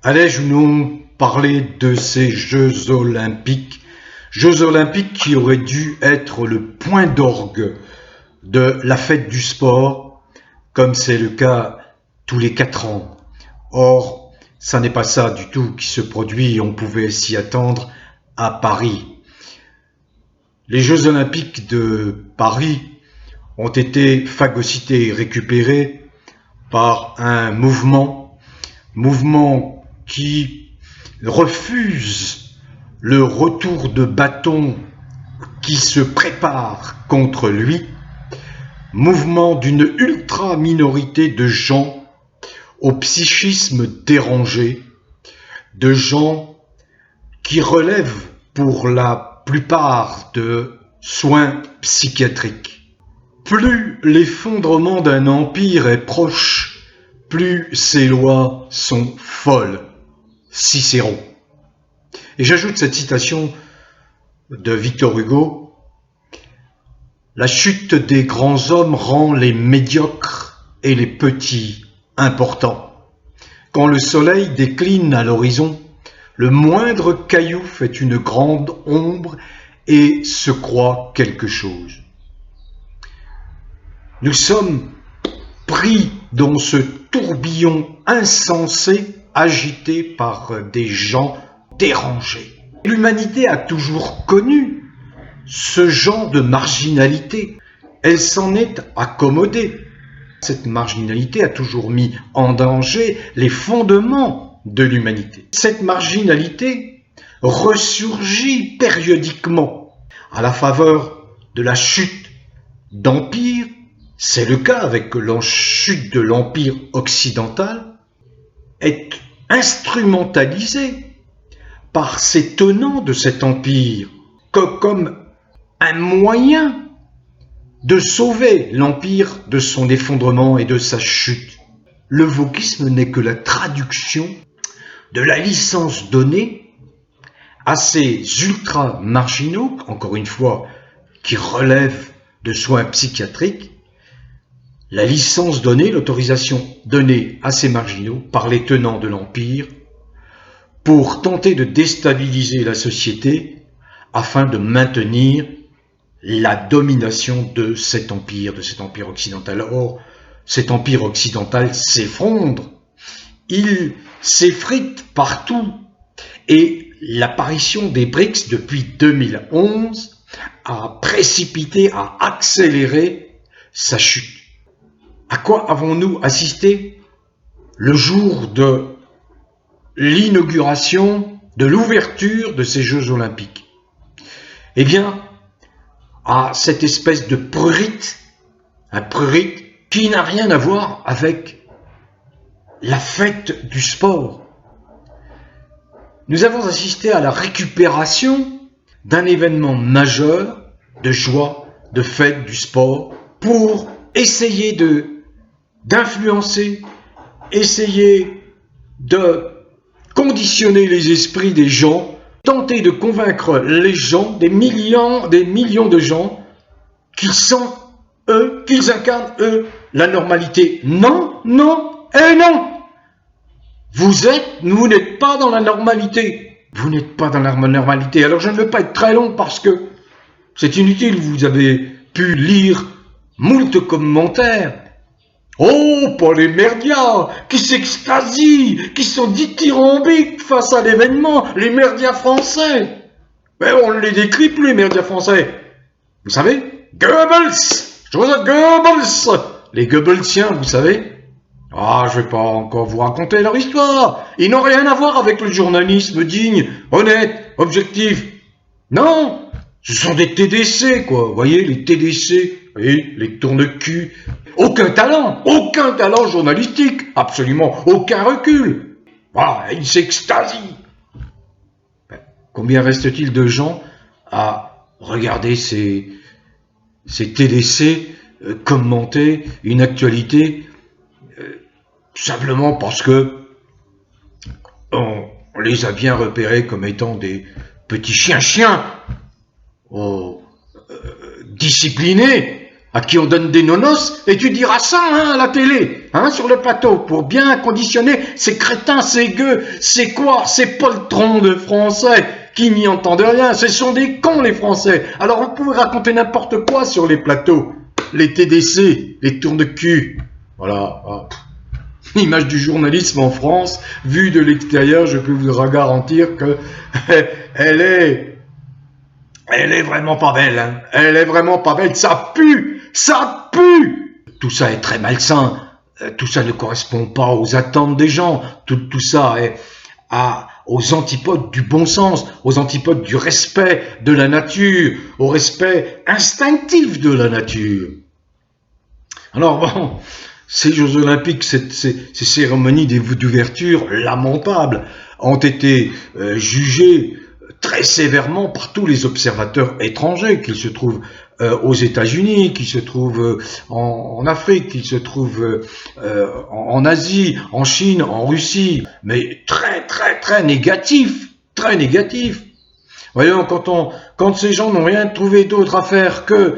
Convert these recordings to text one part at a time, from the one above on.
Allais-je ou non parler de ces Jeux Olympiques qui auraient dû être le point d'orgue de la fête du sport, comme c'est le cas tous les 4 ans. Or, ça n'est pas ça du tout qui se produit, on pouvait s'y attendre à Paris. Les Jeux Olympiques de Paris ont été phagocytés et récupérés par un mouvement qui refuse le retour de bâton qui se prépare contre lui, mouvement d'une ultra-minorité de gens au psychisme dérangé, de gens qui relèvent pour la plupart de soins psychiatriques. Plus l'effondrement d'un empire est proche, plus ses lois sont folles. Cicéron. Et j'ajoute cette citation de Victor Hugo. La chute des grands hommes rend les médiocres et les petits importants. Quand le soleil décline à l'horizon, le moindre caillou fait une grande ombre et se croit quelque chose. Nous sommes pris dans ce tourbillon insensé agité par des gens dérangés. L'humanité a toujours connu ce genre de marginalité. Elle s'en est accommodée. Cette marginalité a toujours mis en danger les fondements de l'humanité. Cette marginalité ressurgit périodiquement à la faveur de la chute d'empires. C'est le cas avec la chute de l'empire occidental, est instrumentalisée par ces tenants de cet empire comme un moyen de sauver l'empire de son effondrement et de sa chute. Le wokisme n'est que la traduction de la licence donnée à ces ultra-marginaux, encore une fois, qui relèvent de soins psychiatriques, la licence donnée, l'autorisation donnée à ces marginaux par les tenants de l'Empire pour tenter de déstabiliser la société afin de maintenir la domination de cet empire occidental. Or, cet empire occidental s'effondre, il s'effrite partout et l'apparition des BRICS depuis 2011 a précipité, a accéléré sa chute. À quoi avons-nous assisté le jour de l'inauguration, de l'ouverture de ces Jeux Olympiques? Eh bien, à cette espèce de prurit, un prurit qui n'a rien à voir avec la fête du sport. Nous avons assisté à la récupération d'un événement majeur de joie, de fête du sport, pour essayer d'influencer, essayer de conditionner les esprits des gens, tenter de convaincre les gens, des millions de gens, qu'ils sont eux, qu'ils incarnent eux la normalité. Non, non et non. Vous n'êtes pas dans la normalité. Vous n'êtes pas dans la normalité. Alors je ne veux pas être très long parce que c'est inutile, vous avez pu lire moult commentaires. Oh, pas les merdias, qui s'extasient, qui sont dithyrambiques face à l'événement, les merdias français. Mais on ne les décrit plus, les merdias français. Vous savez, Goebbels, Joseph Goebbels, les Goebbelsiens, vous savez. Ah, je vais pas encore vous raconter leur histoire. Ils n'ont rien à voir avec le journalisme digne, honnête, objectif. Non, ce sont des TDC, quoi. Vous voyez, les TDC, vous voyez, les tourne-cul. Aucun talent journalistique, absolument aucun recul. Voilà, ils s'extasient. Combien reste-t-il de gens à regarder ces TDC commenter une actualité simplement parce que on les a bien repérés comme étant des petits chiens disciplinés, à qui on donne des nonos, et tu diras ça à la télé, sur le plateau, pour bien conditionner ces crétins, ces gueux, ces quoi, ces poltrons de Français qui n'y entendent rien. Ce sont des cons, les Français. Alors on pouvait raconter n'importe quoi sur les plateaux, les TDC, les tours de cul. Voilà. L'image du journalisme en France, vue de l'extérieur, je peux vous garantir que elle est vraiment pas belle. Elle est vraiment pas belle. Ça pue, ça pue. Tout ça est très malsain. Tout ça ne correspond pas aux attentes des gens. Tout ça est aux antipodes du bon sens, aux antipodes du respect de la nature, au respect instinctif de la nature. Alors bon, ces Jeux Olympiques, ces cérémonies d'ouverture lamentables ont été jugées très sévèrement par tous les observateurs étrangers, qu'ils se trouvent aux États-Unis, qu'ils se trouvent en Afrique, qu'ils se trouvent en Asie, en Chine, en Russie, mais très négatif, très négatif. Voyons, quand ces gens n'ont rien trouvé d'autre à faire que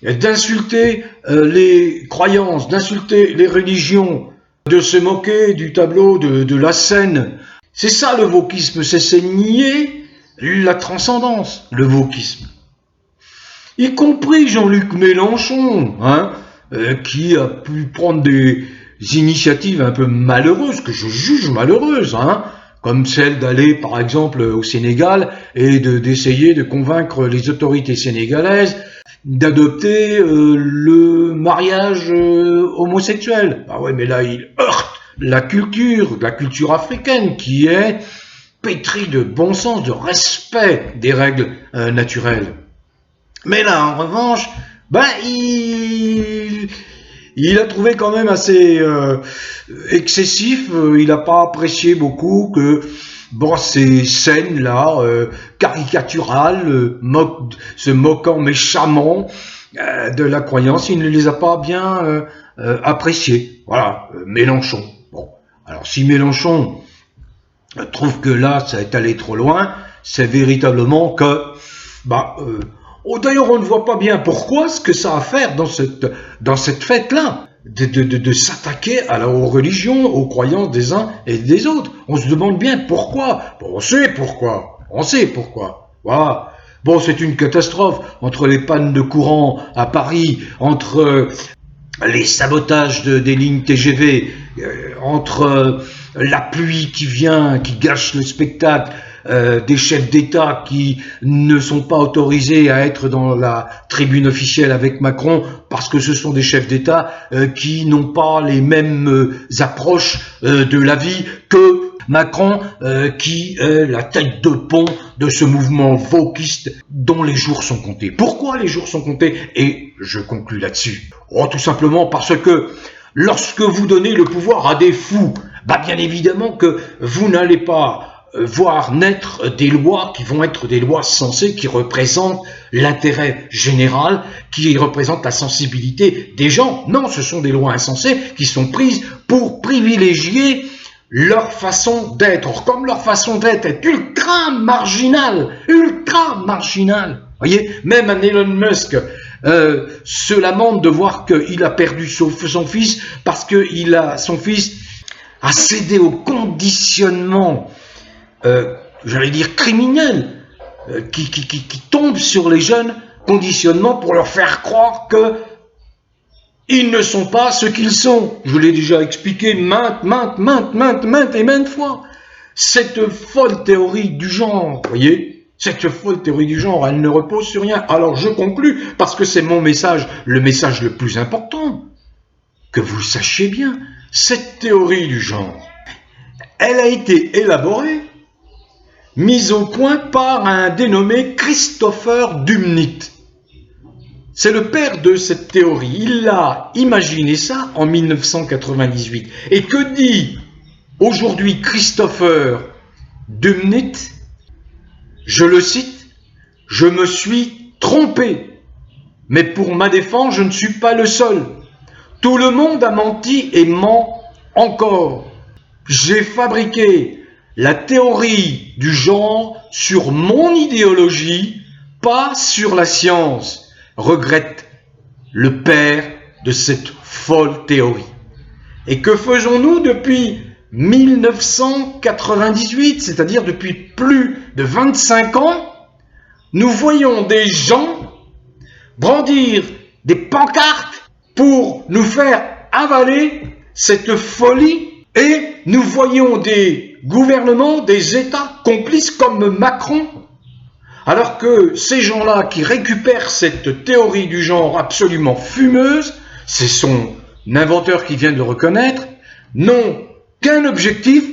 d'insulter les croyances, d'insulter les religions, de se moquer du tableau de la scène. C'est ça le wokisme, c'est nier la transcendance, le wokisme. Y compris Jean-Luc Mélenchon, qui a pu prendre des initiatives un peu malheureuses, que je juge malheureuses, comme celle d'aller par exemple au Sénégal et d'essayer de convaincre les autorités sénégalaises d'adopter le mariage homosexuel. Ah ouais, mais là il heurte la culture africaine qui est pétrie de bon sens, de respect des règles naturelles. Mais là, en revanche, il a trouvé quand même assez excessif. Il n'a pas apprécié beaucoup que ces scènes-là, caricaturales, se moquant méchamment de la croyance, il ne les a pas bien appréciées. Voilà, Mélenchon. Bon, alors si Mélenchon trouve que là, ça est allé trop loin, c'est véritablement que d'ailleurs, on ne voit pas bien pourquoi ce que ça a à faire dans cette fête-là, de s'attaquer aux religions, aux croyances des uns et des autres. On se demande bien pourquoi. Bon, on sait pourquoi. Voilà. Bon, c'est une catastrophe entre les pannes de courant à Paris, entre les sabotages des lignes TGV, entre la pluie qui vient, qui gâche le spectacle, des chefs d'État qui ne sont pas autorisés à être dans la tribune officielle avec Macron parce que ce sont des chefs d'État qui n'ont pas les mêmes approches de la vie que Macron, qui est la tête de pont de ce mouvement wokiste dont les jours sont comptés. Pourquoi les jours sont comptés? Et je conclus là-dessus. Tout simplement parce que lorsque vous donnez le pouvoir à des fous, bien évidemment que vous n'allez pas voir naître des lois qui vont être des lois sensées, qui représentent l'intérêt général, qui représentent la sensibilité des gens. Non, ce sont des lois insensées qui sont prises pour privilégier leur façon d'être. Or, comme leur façon d'être est ultra marginale, voyez, même un Elon Musk se lamente de voir qu'il a perdu son fils parce que son fils a cédé au conditionnement criminel, qui tombe sur les jeunes, conditionnement pour leur faire croire que ils ne sont pas ce qu'ils sont. Je l'ai déjà expliqué maintes fois. Cette folle théorie du genre, voyez, cette folle théorie du genre, elle ne repose sur rien. Alors je conclus, parce que c'est mon message, le message le plus important, que vous le sachiez bien, cette théorie du genre, elle a été élaborée, mise au point par un dénommé Christopher Dumnit. C'est le père de cette théorie. Il a imaginé ça en 1998. Et que dit aujourd'hui Christopher Dumnit? Je le cite, « Je me suis trompé, mais pour ma défense, je ne suis pas le seul. Tout le monde a menti et ment encore. J'ai fabriqué la théorie du genre sur mon idéologie, pas sur la science, regrette le père de cette folle théorie. Et que faisons-nous depuis 1998, c'est-à-dire depuis plus de 25 ans? Nous voyons des gens brandir des pancartes pour nous faire avaler cette folie, et nous voyons des gouvernements, des États complices comme Macron, alors que ces gens-là qui récupèrent cette théorie du genre absolument fumeuse, c'est son inventeur qui vient de le reconnaître, n'ont qu'un objectif,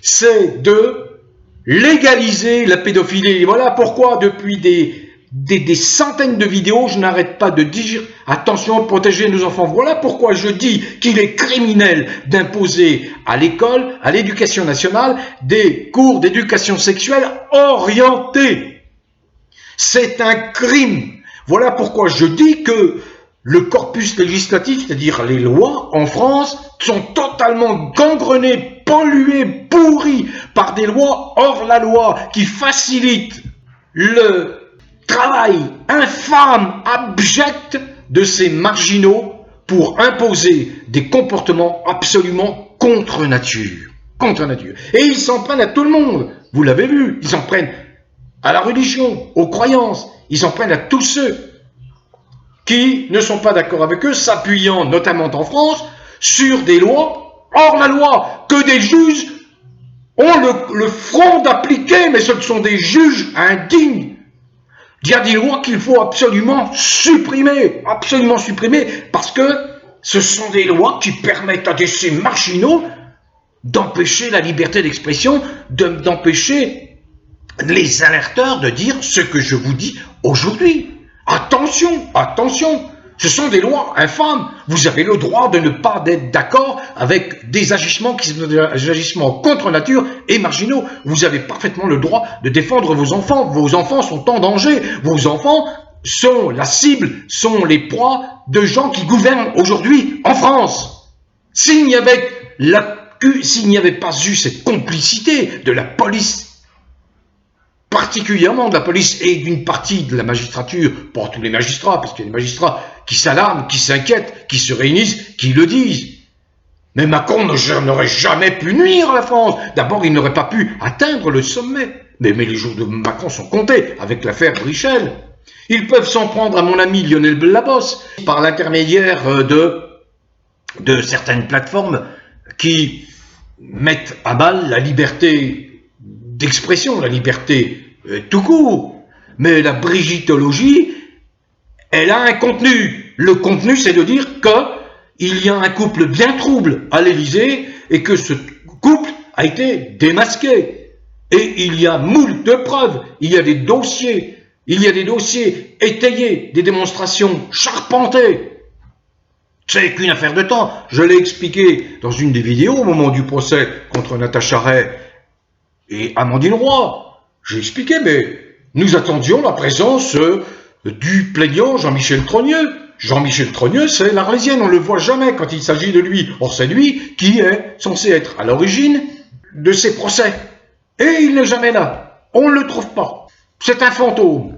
c'est de légaliser la pédophilie. Et voilà pourquoi depuis des centaines de vidéos, je n'arrête pas de dire attention, protéger nos enfants. Voilà pourquoi je dis qu'il est criminel d'imposer à l'école, à l'éducation nationale, des cours d'éducation sexuelle orientés. C'est un crime. Voilà pourquoi je dis que le corpus législatif, c'est-à-dire les lois en France, sont totalement gangrenées, polluées, pourries par des lois hors la loi qui facilitent le travail infâme, abject de ces marginaux pour imposer des comportements absolument contre nature. Contre nature. Et ils s'en prennent à tout le monde. Vous l'avez vu, ils s'en prennent à la religion, aux croyances, ils s'en prennent à tous ceux qui ne sont pas d'accord avec eux, s'appuyant notamment en France sur des lois hors la loi, que des juges ont le front d'appliquer, mais ce sont des juges indignes. Il y a des lois qu'il faut absolument supprimer, parce que ce sont des lois qui permettent à ces marginaux d'empêcher la liberté d'expression, d'empêcher les alerteurs de dire ce que je vous dis aujourd'hui. Attention, attention, ce sont des lois infâmes. Vous avez le droit de ne pas être d'accord avec des agissements qui sont des agissements contre nature et marginaux. Vous avez parfaitement le droit de défendre vos enfants. Vos enfants sont en danger. Vos enfants sont la cible, sont les proies de gens qui gouvernent aujourd'hui en France. S'il n'y avait pas eu cette complicité de la police, particulièrement de la police et d'une partie de la magistrature, pas tous les magistrats, parce qu'il y a des magistrats qui s'alarment, qui s'inquiètent, qui se réunissent, qui le disent. Mais Macron n'aurait jamais pu nuire à la France. D'abord, il n'aurait pas pu atteindre le sommet. Mais les jours de Macron sont comptés avec l'affaire Brichel. Ils peuvent s'en prendre à mon ami Lionel Labosse par l'intermédiaire de certaines plateformes qui mettent à mal la liberté d'expression, la liberté tout court. Mais la brigitologie, elle a un contenu. Le contenu, c'est de dire qu'il y a un couple bien trouble à l'Élysée et que ce couple a été démasqué. Et il y a moult de preuves, il y a des dossiers étayés, des démonstrations charpentées. C'est qu'une affaire de temps. Je l'ai expliqué dans une des vidéos au moment du procès contre Natacha Ray et Amandine Roy. J'ai expliqué, mais nous attendions la présence du plaignant Jean-Michel Trogneux. Jean-Michel Trogneux, c'est l'Arlésienne, on ne le voit jamais quand il s'agit de lui. Or, c'est lui qui est censé être à l'origine de ces procès. Et il n'est jamais là. On ne le trouve pas. C'est un fantôme.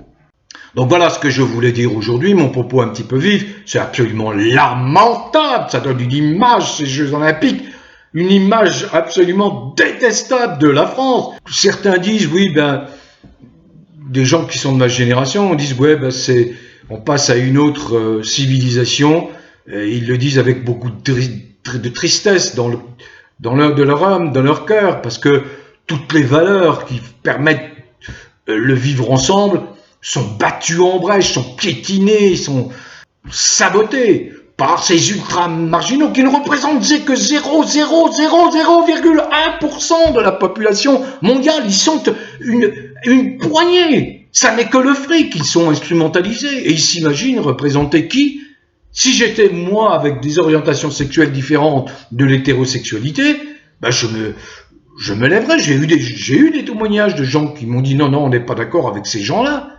Donc voilà ce que je voulais dire aujourd'hui, mon propos un petit peu vif. C'est absolument lamentable. Ça donne une image, ces Jeux Olympiques, une image absolument détestable de la France. Certains disent, oui, des gens qui sont de ma génération, disent, ouais, on passe à une autre civilisation. Ils le disent avec beaucoup de tristesse dans leur âme, dans leur cœur, parce que toutes les valeurs qui permettent le vivre ensemble sont battues en brèche, sont piétinées, sont sabotées par ces ultra-marginaux qui ne représentent que 0,1% de la population mondiale. Ils sont une poignée. Ça n'est que le fric. Ils sont instrumentalisés. Et ils s'imaginent représenter qui? Si j'étais, moi, avec des orientations sexuelles différentes de l'hétérosexualité, je me lèverais. J'ai eu des témoignages de gens qui m'ont dit non, on n'est pas d'accord avec ces gens-là.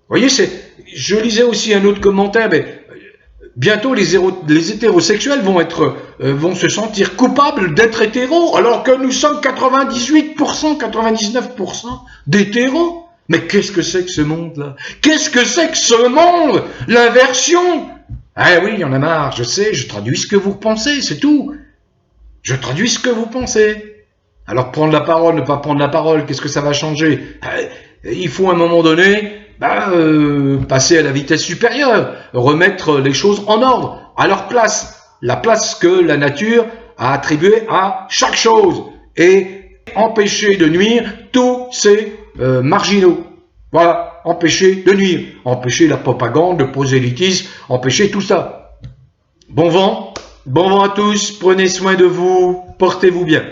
Vous voyez, je lisais aussi un autre commentaire, mais bientôt les hétérosexuels vont se sentir coupables d'être hétéros, alors que nous sommes 98%, 99% d'hétéros. Mais qu'est-ce que c'est que ce monde-là? Qu'est-ce que c'est que ce monde? L'inversion. Ah oui, il y en a marre, je sais, je traduis ce que vous pensez, c'est tout. Je traduis ce que vous pensez. Alors prendre la parole, ne pas prendre la parole, qu'est-ce que ça va changer? Il faut à un moment donné passer à la vitesse supérieure, remettre les choses en ordre, à leur place, la place que la nature a attribuée à chaque chose, et empêcher de nuire tous ces marginaux. Voilà, empêcher de nuire, empêcher la propagande, le prosélytisme, empêcher tout ça. Bon vent à tous, prenez soin de vous, portez-vous bien.